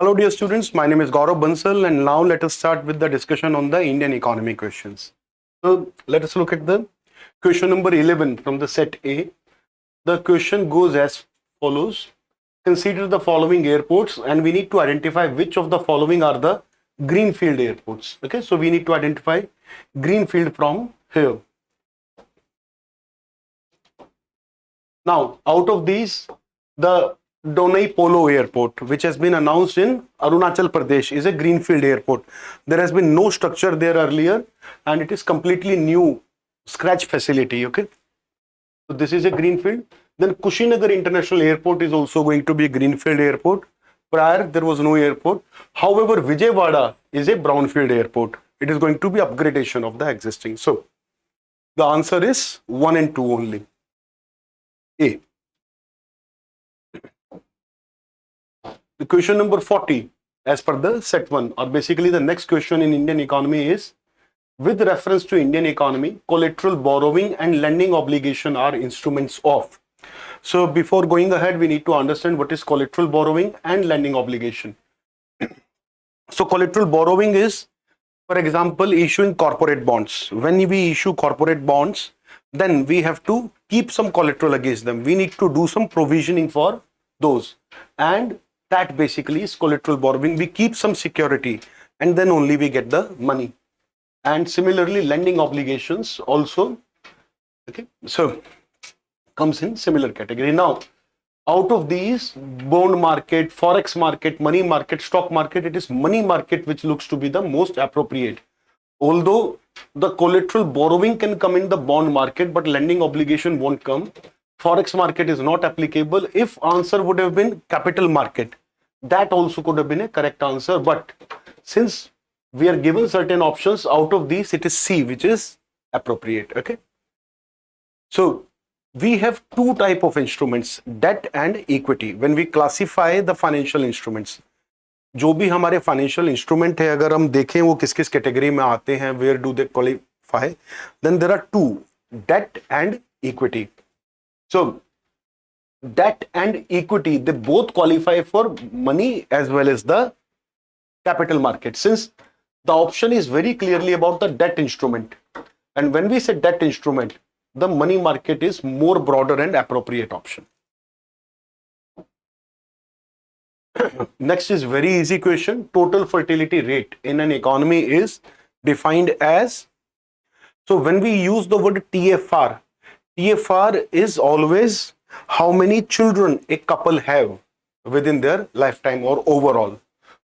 Hello, dear students. My name is Gaurav Bansal, and now let us start with the discussion on the Indian economy questions. So, let us look at the question number 11 from the set A. The question goes as follows. Consider the following airports, and we need to identify which of the following are the greenfield airports. Okay, so we need to identify greenfield from here. Now, out of these, the Donai Polo Airport, which has been announced in Arunachal Pradesh, is a greenfield airport. There has been no structure there earlier, and it is completely new scratch facility. Okay, so this is a greenfield. Then Kushinagar International Airport is also going to be a greenfield airport. Prior, there was no airport. However, Vijayawada is a brownfield airport. It is going to be upgradation of the existing. So, the answer is 1 and 2 only. A. The question number 40, as per the set 1, or basically the next question in Indian economy is, with reference to Indian economy, collateral borrowing and lending obligation are instruments of. So before going ahead, we need to understand what is collateral borrowing and lending obligation. So collateral borrowing is, for example, issuing corporate bonds. When we issue corporate bonds, then we have to keep some collateral against them. We need to do some provisioning for those. And that basically is collateral borrowing. We keep some security and then only we get the money. And similarly, lending obligations also, okay, so comes in similar category. Now, out of these, bond market, forex market, money market, stock market, it is money market which looks to be the most appropriate. Although the collateral borrowing can come in the bond market, but lending obligation won't come. Forex market is not applicable. If answer would have been capital market, that also could have been a correct answer. But since we are given certain options, out of these, it is C, which is appropriate. Okay. So we have two type of instruments, debt and equity. When we classify the financial instruments, जो भी हमारे financial instrument है, अगर हम देखें वो किस किस कैटेगरी में आते हैं, where do they qualify, then there are two, debt and equity. So debt and equity, they both qualify for money as well as the capital market, since the option is very clearly about the debt instrument. And when we say debt instrument, the money market is more broader and appropriate option. Next is very easy question. Total fertility rate in an economy is defined as, so when we use the word TFR, TFR is always how many children a couple have within their lifetime or overall.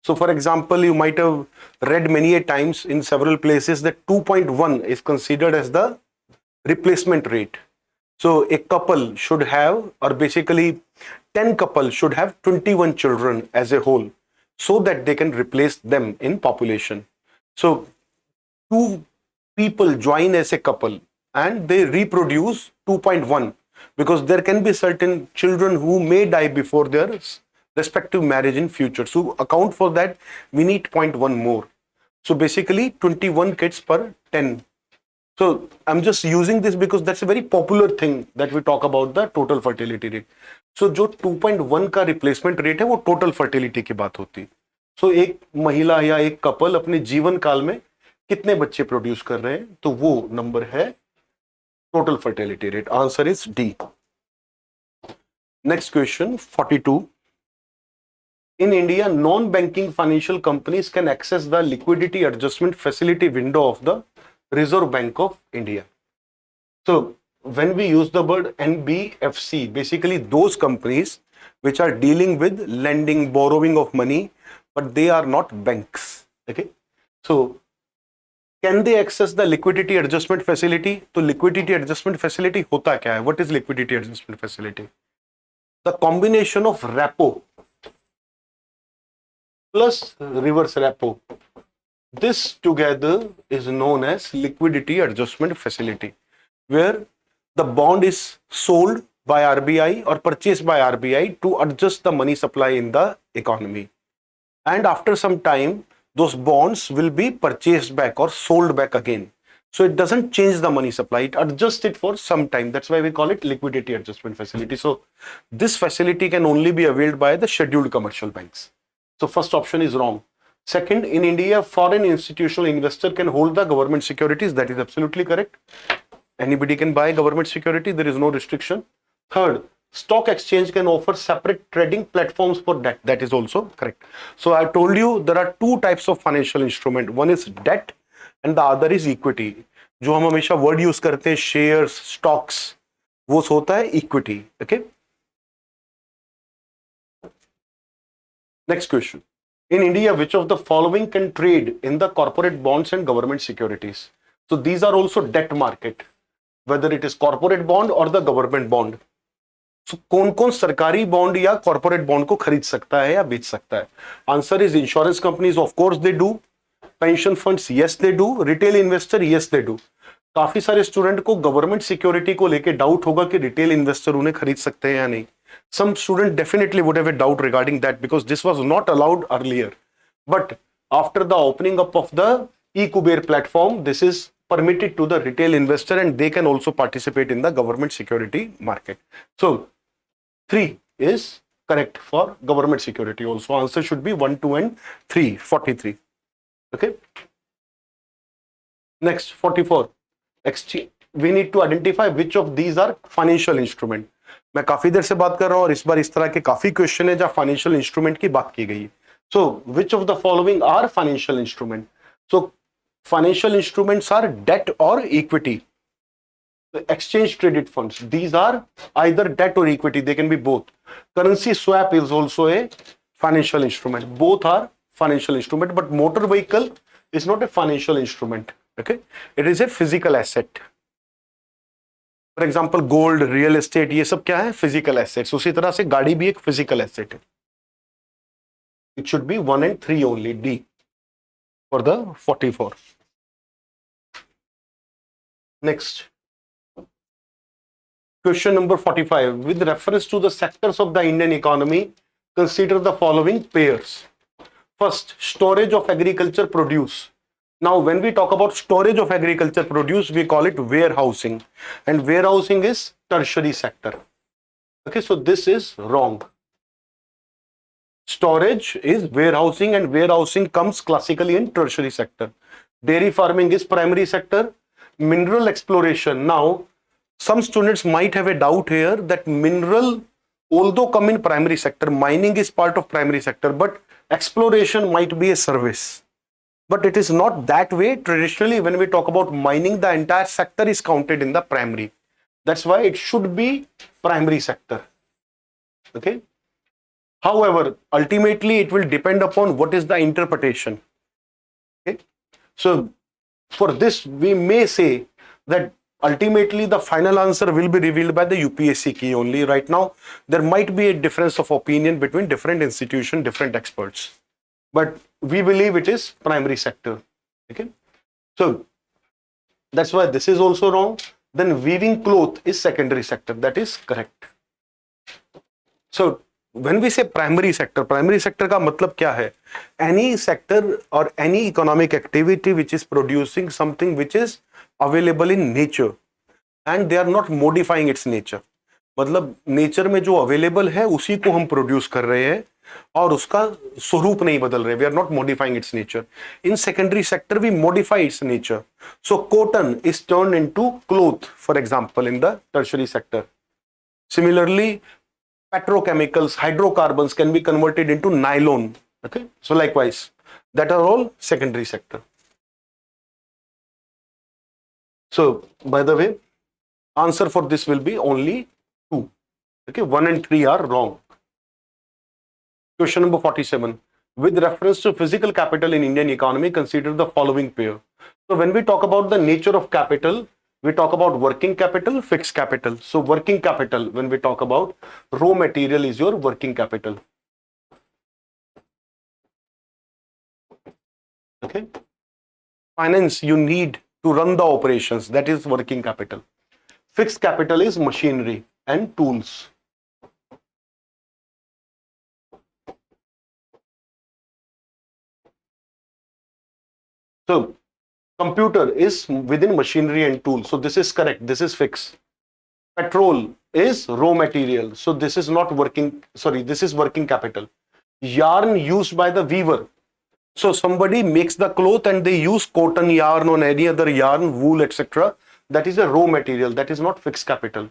So for example, you might have read many a times in several places that 2.1 is considered as the replacement rate. So a couple should have, or basically 10 couples should have 21 children as a whole, so that they can replace them in population. So two people join as a couple and they reproduce 2.1, because there can be certain children who may die before their respective marriage in future. So account for that, we need 0.1 more. So basically 21 kids per 10. So I'm just using this because that's a very popular thing that we talk about the total fertility rate. So जो 2.1 का replacement rate है वो total fertility की बात होती है. So एक महिला या एक couple अपने जीवन काल में कितने बच्चे प्रोड्यूस कर रहे हैं, तो वो नंबर है total fertility rate. Answer is D. Next question, 42. In India, non-banking financial companies can access the liquidity adjustment facility window of the Reserve Bank of India. So when we use the word NBFC, basically those companies which are dealing with lending, borrowing of money, but they are not banks. Okay. So can they access the liquidity adjustment facility? तो liquidity adjustment facility होता क्या है? What is liquidity adjustment facility? The combination of repo plus reverse repo, this together is known as liquidity adjustment facility, where the bond is sold by RBI or purchased by RBI to adjust the money supply in the economy. And after some time, those bonds will be purchased back or sold back again. So it doesn't change the money supply, it adjusts it for some time. That's why we call it liquidity adjustment facility. So this facility can only be availed by the scheduled commercial banks. So first option is wrong. Second, in India, foreign institutional investor can hold the government securities. That is absolutely correct. Anybody can buy government security. There is no restriction. Third, stock exchange can offer separate trading platforms for debt. That is also correct. So I told you there are two types of financial instrument. One is debt and the other is equity. जो हम हमेशा word use करते हैं shares, stocks, वो होता है equity. Okay, next question. In India, which of the following can trade in the corporate bonds and government securities? So these are also debt market, whether it is corporate bond or the government bond. So कौन कौन सरकारी bond या corporate bond को खरीद सकता है या बेच सकता है? Answer is insurance companies, of course they do. Pension funds, yes they do. Retail investor, yes they do. काफी सारे स्टूडेंट को गवर्नमेंट सिक्योरिटी को लेके डाउट होगा कि रिटेल इन्वेस्टर उन्हें खरीद सकते हैं या नहीं. Some student definitely would have a doubt regarding that because this was not allowed earlier. But after the opening up of the eKuber platform, this is permitted to the retail investor and they can also participate in the government security market. So 3 is correct for government security also. Answer should be 1, 2 and 3, 43. Okay. Next, 44. We need to identify which of these are financial instrument. मैं काफी देर से बात कर रहा हूं और इस बार इस तरह के काफी क्वेश्चन है जहां फाइनेंशियल इंस्ट्रूमेंट की बात की गई है. So which of the following are financial instrument? So financial instruments are debt or equity. Exchange traded funds, these are either debt or equity, they can be both. Currency swap is also a financial instrument. Both are financial instrument, but motor vehicle is not a financial instrument. Okay, it is a physical asset. For example gold, real estate, ये सब क्या है? Physical assets. उसी तरह से गाड़ी भी एक फिजिकल एसेट है. It should be 1 and 3 only. D for the 44. Next question number 45. With reference to the sectors of the Indian economy consider the following pairs. First, storage of agriculture produce. Now, when we talk about storage of agriculture produce, we call it warehousing, and warehousing is tertiary sector. Okay, so this is wrong. Storage is warehousing, and warehousing comes classically in tertiary sector. Dairy farming is primary sector. Mineral exploration. Now, some students might have a doubt here that mineral, although come in primary sector, mining is part of primary sector, but exploration might be a service. But it is not that way. Traditionally, when we talk about mining, the entire sector is counted in the primary. That's why it should be primary sector. Okay. However, ultimately, it will depend upon what is the interpretation. Okay. So, for this, we may say that ultimately the final answer will be revealed by the UPSC key only. Right now, there might be a difference of opinion between different institutions, different experts. But we believe it is primary sector. Okay, so that's why this is also wrong. Then weaving cloth is secondary sector. That is correct. So when we say primary sector का मतलब क्या है? Any sector or any economic activity which is producing something which is available in nature and they are not modifying its nature. मतलब nature में जो available है उसी को हम प्रोड्यूस कर रहे हैं और उसका स्वरूप नहीं बदल रहे. We are not modifying its nature. In secondary sector we modify its nature. So cotton is turn into cloth, for example, in the tertiary sector. Similarly petrochemicals, hydrocarbons can be converted into nylon. Okay, so likewise that are all secondary sector. So by the way, answer for this will be only 2. Okay, 1 and 3 are wrong. Question number 47. With reference to physical capital in Indian economy, consider the following pair. So when we talk about the nature of capital, we talk about working capital, fixed capital. So working capital, when we talk about raw material, is your working capital. Okay. Finance you need to run the operations, that is working capital. Fixed capital is machinery and tools. So computer is within machinery and tools. So this is correct. This is fixed. Petrol is raw material. So this is not working. Sorry, this is working capital. yarn used by the weaver. So somebody makes the cloth and they use cotton yarn or any other yarn, wool, etc. That is a raw material. That is not fixed capital.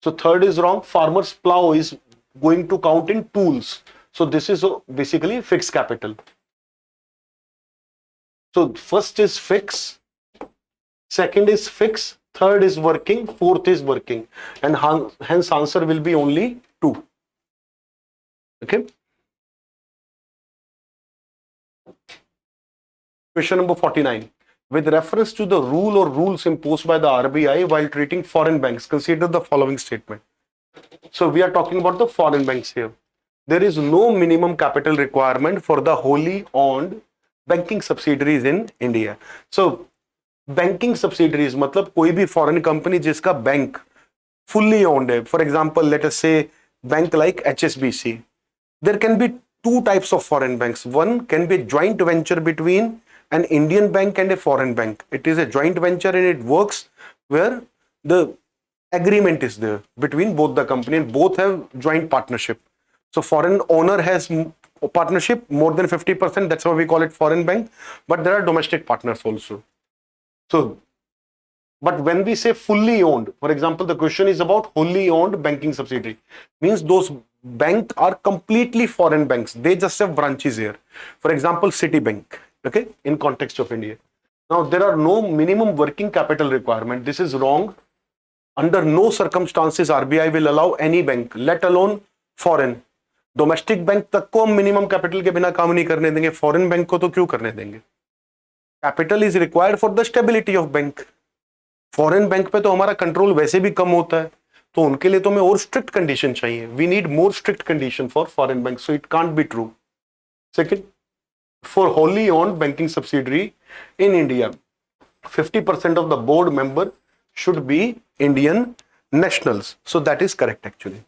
So third is wrong. Farmer's plow is going to count in tools. So this is basically fixed capital. So first is fix, second is fix, third is working, fourth is working, and hence answer will be only 2. Okay. Question number 49. With reference to the rule or rules imposed by the RBI while treating foreign banks, consider the following statement. So we are talking about the foreign banks here. There is no minimum capital requirement for the wholly owned banking subsidiaries in India. So banking subsidiaries मतलब कोई भी foreign company जिसका bank fully owned है. For example, let us say bank like HSBC. There can be two types of foreign banks. One can be joint venture between an Indian bank and a foreign bank. It is a joint venture and it works where the agreement is there between both the company and both have joint partnership. So foreign owner has partnership more than 50%. That's why we call it foreign bank. But there are domestic partners also. So, but when we say fully owned, for example, the question is about wholly owned banking subsidiary. Means those banks are completely foreign banks. They just have branches here. For example, Citibank. Okay, in context of India. Now, there are no minimum working capital requirement. This is wrong. Under no circumstances RBI will allow any bank, let alone foreign. Domestic bank तक को हम minimum capital के बिना काम नहीं करने देंगे, foreign bank को तो क्यों करने देंगे? Capital is required for the stability of bank. Foreign bank पे तो हमारा कंट्रोल वैसे भी कम होता है, तो उनके लिए तो हमें और स्ट्रिक्ट कंडीशन चाहिए. We need more strict condition for foreign bank, so it can't be true. Second, for wholly owned banking subsidiary in India, 50% of the board member should be Indian nationals. So that is correct actually.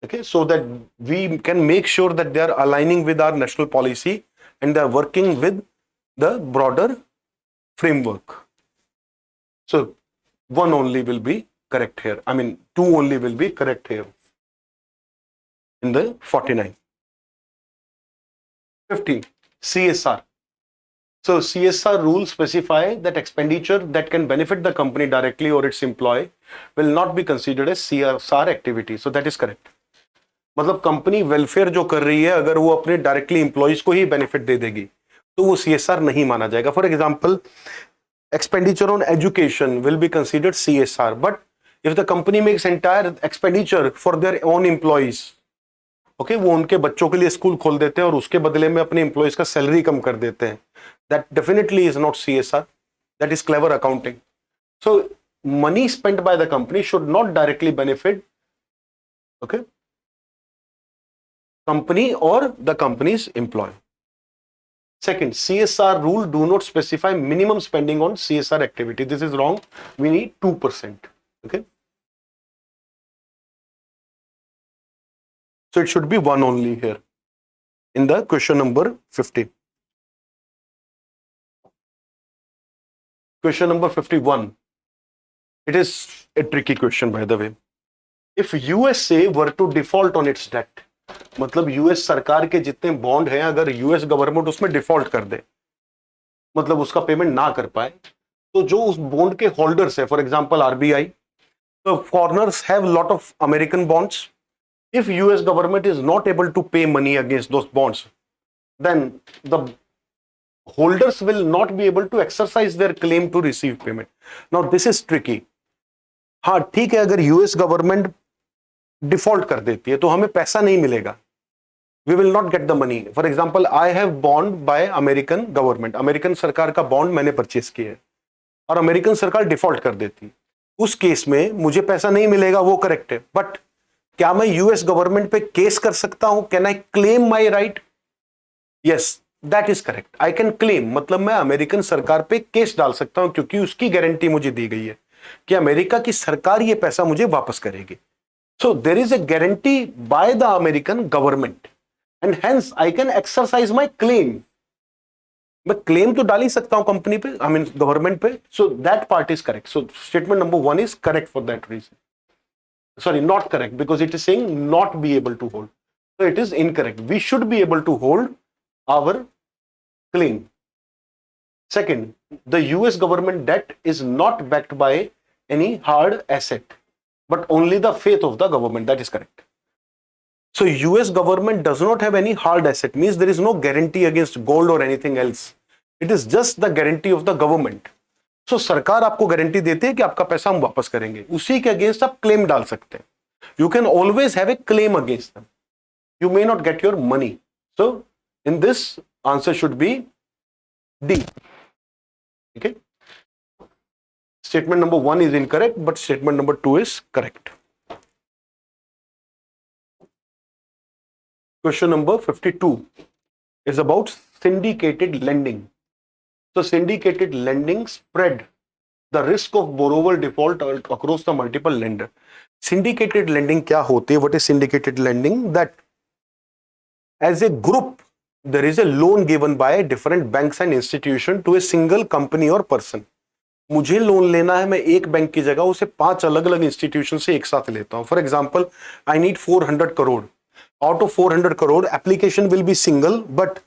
Okay, so that we can make sure that they are aligning with our national policy and they are working with the broader framework. So one only will be correct here. I mean, 2 only will be correct here in the 49. 50. CSR. So CSR rules specify that expenditure that can benefit the company directly or its employee will not be considered as CSR activity. So that is correct. मतलब company welfare जो कर रही है, अगर वो अपने directly employees को ही benefit दे देगी तो वो CSR नहीं माना जाएगा. For example, expenditure on education will be considered CSR, but if the company makes entire expenditure for their own employees, okay, वो उनके बच्चों के लिए स्कूल खोल देते हैं और उसके बदले में अपने एम्प्लॉइज का सैलरी कम कर देते हैं, that definitely is not CSR, that is clever accounting. So money spent by the company should not directly benefit, okay, company or the companies employ. Second, CSR rule do not specify minimum spending on CSR activity. This is wrong. We need 2%. Okay. So it should be 1 only here in the question number 50. Question number 51. It is a tricky question, by the way. If USA were to default on its debt, मतलब US सरकार के जितने bond हैं, अगर US government उसमें default कर दे, मतलब उसका पेमेंट ना कर पाए, तो जो उस बॉन्ड के होल्डर्स है, फॉर एग्जांपल आरबीआई, तो foreigners have lot of American bonds. If US government is not able to pay money against those bonds, then the holders will not be able to exercise their claim to receive payment. Now this is tricky. हाँ ठीक है, अगर US government default कर देती है तो हमें पैसा नहीं मिलेगा. We will not get the money. For example, I have bond by American government. American सरकार का बॉन्ड मैंने परचेस किया है और अमेरिकन सरकार डिफॉल्ट कर देती, उस केस में मुझे पैसा नहीं मिलेगा, वो करेक्ट है. बट क्या मैं यूएस गवर्नमेंट पे केस कर सकता हूं? Can I claim my right? Yes, that is correct. I can claim, मतलब मैं अमेरिकन सरकार पे केस डाल सकता हूं क्योंकि उसकी गारंटी मुझे दी गई है कि अमेरिका की सरकार ये पैसा मुझे वापस करेगी. So there is a guarantee by the American government and hence I can exercise my claim. मैं क्लेम तो डाल ही सकता हूं कंपनी पे, आई mean government pay. So that part is correct. So statement number 1 is correct for that reason. Sorry, not correct, because it is saying not be able to hold. So it is incorrect. We should be able to hold our claim. Second, the US government debt is not backed by any hard asset, but only the faith of the government. That is correct. So US government does not have any hard asset, means there is no guarantee against gold or anything else. It is just the guarantee of the government. So सरकार आपको guarantee देती है कि आपका पैसा हम वापस करेंगे, उसी के अगेंस्ट आप क्लेम डाल सकते हैं. You can always have a claim against them. You may not get your money. So in this, answer should be D. Okay. Statement number 1 is incorrect, but statement number 2 is correct. Question number 52 is about syndicated lending. So syndicated lending spread the risk of borrower default across the multiple lender. Syndicated lending क्या होती है? What is syndicated lending? That as a group there is a loan given by different banks and institution to a single company or person. मुझे loan लेना है, मैं एक bank की जगह उसे 5 अलग अलग इंस्टीट्यूशन से एक साथ लेता हूं. For example, I need 400 crore. Out of 400 crore, application will be single, but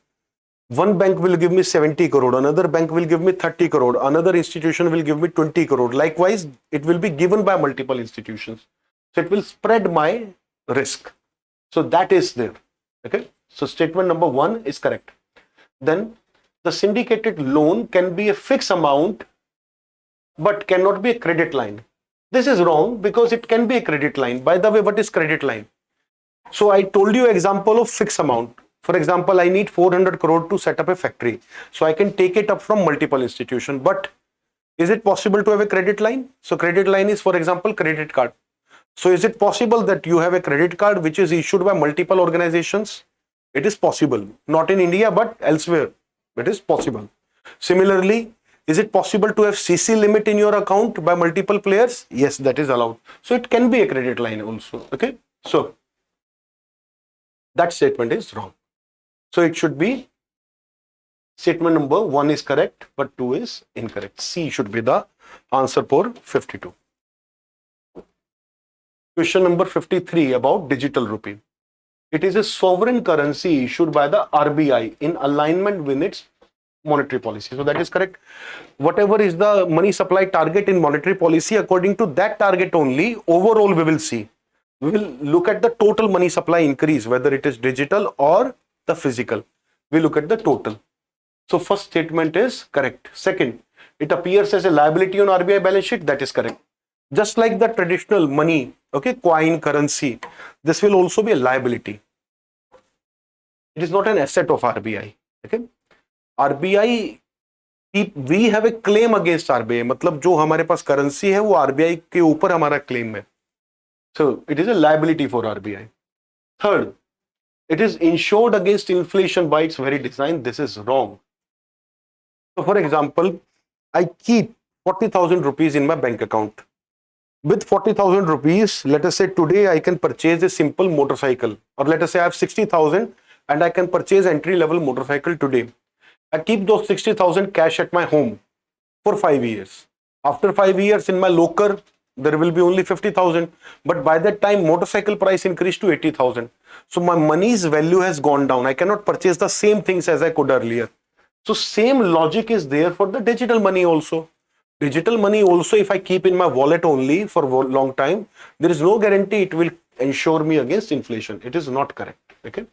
one bank will give me 70 crore, another bank will give me 30 crore, another institution will give me 20 crore. Likewise, it will be given by multiple institutions. So it will spread my risk. So that is there. Okay. So statement number 1 is correct. Then the syndicated loan can be a fixed amount, but cannot be a credit line. This is wrong because it can be a credit line. By the way, what is credit line? So I told you example of fixed amount. For example, I need 400 crore to set up a factory. So I can take it up from multiple institutions. But is it possible to have a credit line? So credit line is, for example, credit card. So is it possible that you have a credit card which is issued by multiple organizations? It is possible. Not in India, but elsewhere. It is possible. Similarly, is it possible to have CC limit in your account by multiple players? Yes, that is allowed. So it can be a credit line also. Okay. So that statement is wrong. So it should be statement number 1 is correct, but 2 is incorrect. C should be the answer for 52. Question number 53 about digital rupee. It is a sovereign currency issued by the RBI in alignment with its monetary policy. So that is correct. Whatever is the money supply target in monetary policy, according to that target only, overall we will see. We will look at the total money supply increase, whether it is digital or the physical. We look at the total. So first statement is correct. Second, it appears as a liability on RBI balance sheet. That is correct. Just like the traditional money, okay, coin, currency, this will also be a liability. It is not an asset of RBI. Okay. RBI, we have a claim against RBI. मतलब जो हमारे पास currency है वो RBI के ऊपर हमारा claim है. So it is a liability for RBI. Third, it is insured against inflation by its very design. This is wrong. So for example, I keep 40,000 rupees in my bank account. With 40,000 rupees, let us say today I can purchase a simple motorcycle, or let us say I have 60,000 and I can purchase entry level motorcycle today. I keep those 60,000 cash at my home for 5 years. After 5 years in my locker, there will be only 50,000, but by that time motorcycle price increased to 80,000. So my money's value has gone down. I cannot purchase the same things as I could earlier. So same logic is there for the digital money also. Digital money also, if I keep in my wallet only for a long time, there is no guarantee it will ensure me against inflation. It is not correct. Okay.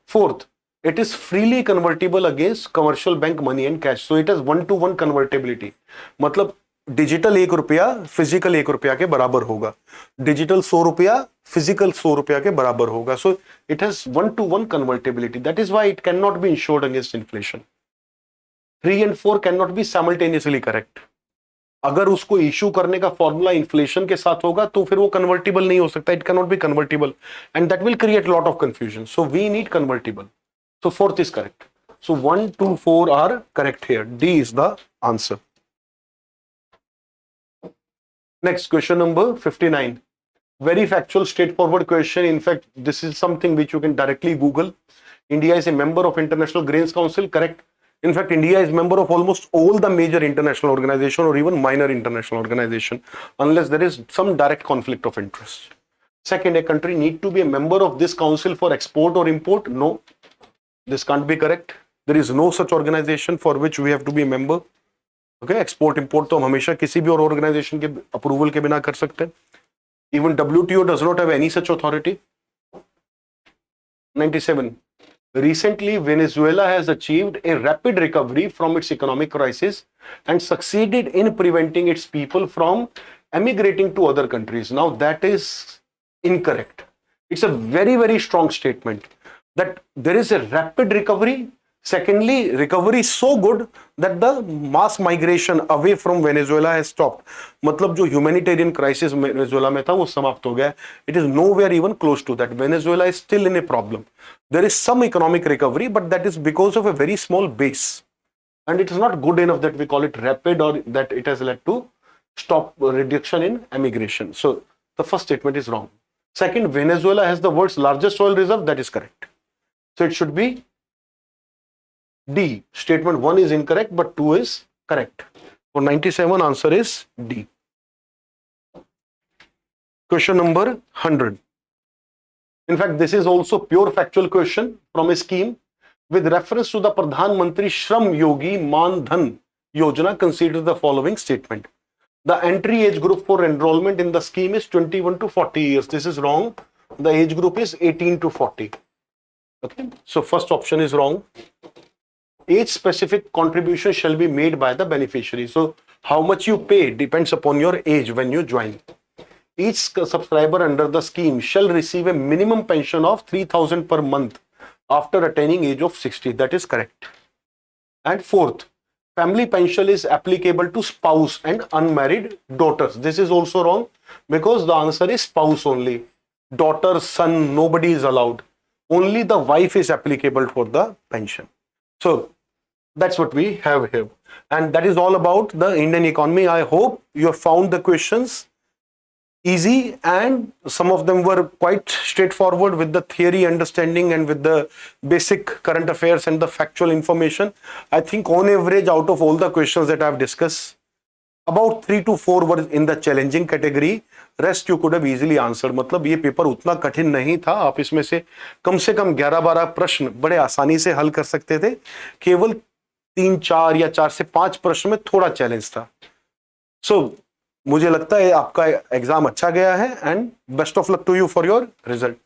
Fourth, it is freely convertible against commercial bank money and cash. So it has 1-to-1 convertibility. मतलब digital 1 रुपया physical 1 रुपया के बराबर होगा, digital 100 रुपया physical 100 रुपया के बराबर होगा. So it has 1-to-1 convertibility. That is why it can not B insured against inflation. 3 and 4 can not B simultaneously correct. अगर उसको इश्यू करने का फॉर्मूला इन्फ्लेशन के साथ होगा तो फिर वो कन्वर्टिबल नहीं हो सकता. It can not be convertible and that will create lot of confusion. So we need convertible. So 4th is correct. So 1, 2, 4 are correct here. D is the answer. Next, question number 59. Very factual, straightforward question. In fact, this is something which you can directly Google. India is a member of International Grains Council, correct? In fact, India is member of almost all the major international organization or even minor international organization, unless there is some direct conflict of interest. Second, a country need to be a member of this council for export or import. No, this can't be correct. There is no such organization for which we have to be a member. Okay, export import तो हम हमेशा किसी भी और organization के approval के बिना कर सकते हैं. Even WTO does not have any such authority. 97. Recently, Venezuela has achieved a rapid recovery from its economic crisis and succeeded in preventing its people from emigrating to other countries. Now, that is incorrect. It's a very, very strong statement that there is a rapid recovery. Secondly, recovery is so good that the mass migration away from Venezuela has stopped. मतलब जो humanitarian crisis Venezuela में था वो समाप्त हो गया. It is nowhere even close to that. Venezuela is still in a problem. There is some economic recovery, but that is because of a very small base, and it is not good enough that we call it rapid or that it has led to stop reduction in emigration. So the first statement is wrong. Second, Venezuela has the world's largest oil reserve. That is correct. So it should be D. Statement 1 is incorrect, but 2 is correct. For 97, answer is D. Question number 100. In fact, this is also pure factual question from a scheme with reference to the Pradhan Mantri Shram Yogi Man Dhan Yojana. Consider the following statement. The entry age group for enrollment in the scheme is 21 to 40 years. This is wrong. The age group is 18 to 40. Okay. So first option is wrong. Age specific contribution shall be made by the beneficiary. So how much you pay depends upon your age when you join. Each subscriber under the scheme shall receive a minimum pension of 3,000 per month after attaining age of 60. That is correct. And fourth, family pension is applicable to spouse and unmarried daughters. This is also wrong because the answer is spouse only. Daughter, son, nobody is allowed. Only the wife is applicable for the pension. So that's what we have here. And that is all about the Indian economy. I hope you have found the questions easy, and some of them were quite straightforward with the theory understanding and with the basic current affairs and the factual information. I think on average, out of all the questions that I have discussed, about 3 to 4 were in the challenging category. Rest you could have easily answered. मतलब ये paper उतना कठिन नहीं था. आप इसमें से कम 11-12 प्रश्न बड़े आसानी से हल कर सकते थे. केवल 3-4 या 4 से 5 प्रश्न में थोड़ा चैलेंज था. So मुझे लगता है आपका एग्जाम अच्छा गया है, and best of luck to you for your result.